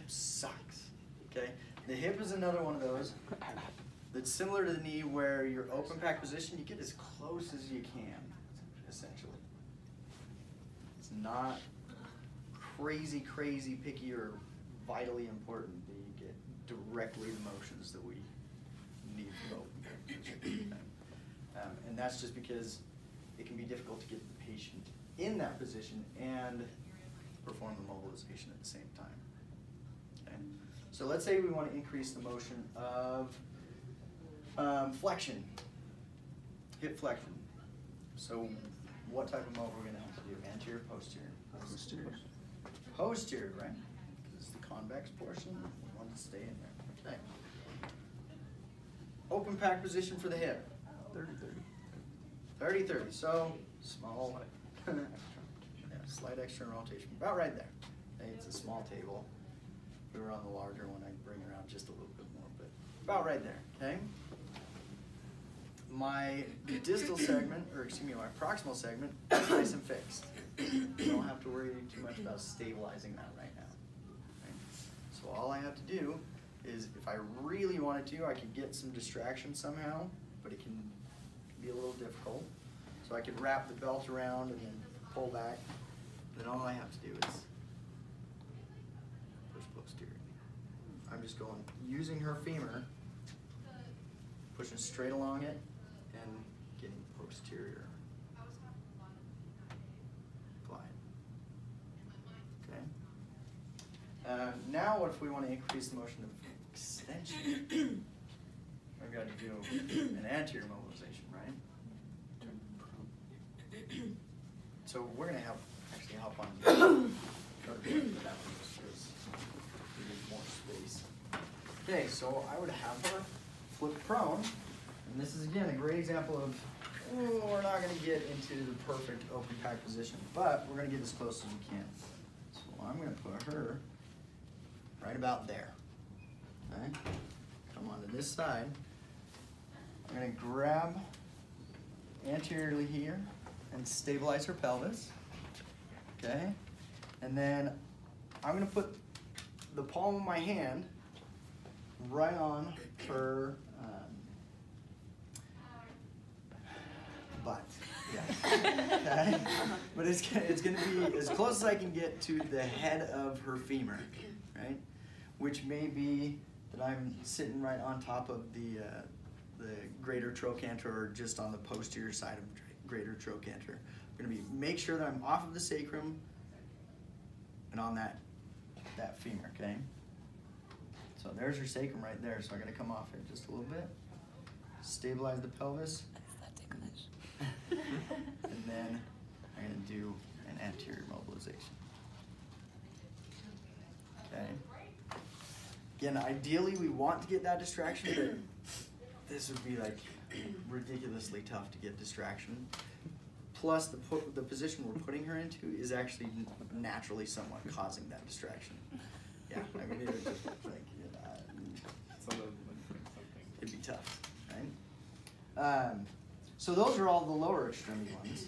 sucks, okay? The hip is another one of those that's similar to the knee where your open pack position, you get as close as you can, essentially. It's not crazy, crazy picky or vitally important that you get directly the motions that we need for open pack position. And that's just because it can be difficult to get the patient in that position and perform the mobilization at the same time. Okay? So let's say we want to increase the motion of flexion, hip flexion. So what type of move we're going to have to do? Anterior, posterior? Posterior. Posterior, right? Because the convex portion, we want to stay in there. Okay. Open pack position for the hip. 30-30. 30-30. So small, yeah, slight external rotation. About right there. Okay, it's a small table. If we were on the larger one, I'd bring it around just a little bit more, but about right there. Okay. My distal segment, or excuse me, my proximal segment is nice and fixed. You don't have to worry too much about stabilizing that right now. Okay? So all I have to do is, if I really wanted to, I could get some distraction somehow, but it can be a little difficult. So I could wrap the belt around and then pull back. Then all I have to do is push posterior. I'm just going, using her femur, pushing straight along it, and getting posterior glide. Okay. Now, what if we want to increase the motion of extension? I've got to do an anterior mobilization, right? So we're going to have actually hop on for that one because we need more space. Okay, so I would have her flip prone. And this is, again, a great example of, we're not going to get into the perfect open pack position, but we're going to get as close as we can. So I'm going to put her right about there. Okay? Come on to this side. I'm going to grab anteriorly here and stabilize her pelvis. Okay? And then I'm going to put the palm of my hand right on her butt. Yeah. Okay? But it's going to be as close as I can get to the head of her femur, right? Which may be that I'm sitting right on top of the greater trochanter, or just on the posterior side of greater trochanter. I'm going to make sure that I'm off of the sacrum and on that femur, okay? So there's your sacrum right there, so I'm going to come off it just a little bit, stabilize the pelvis, and then I'm going to do an anterior mobilization. Okay. Again, ideally we want to get that distraction, but this would be like ridiculously tough to get distraction. Plus, the position we're putting her into is actually naturally somewhat causing that distraction. Yeah, I mean, it would just like, it'd be tough, right? So those are all the lower extremity ones.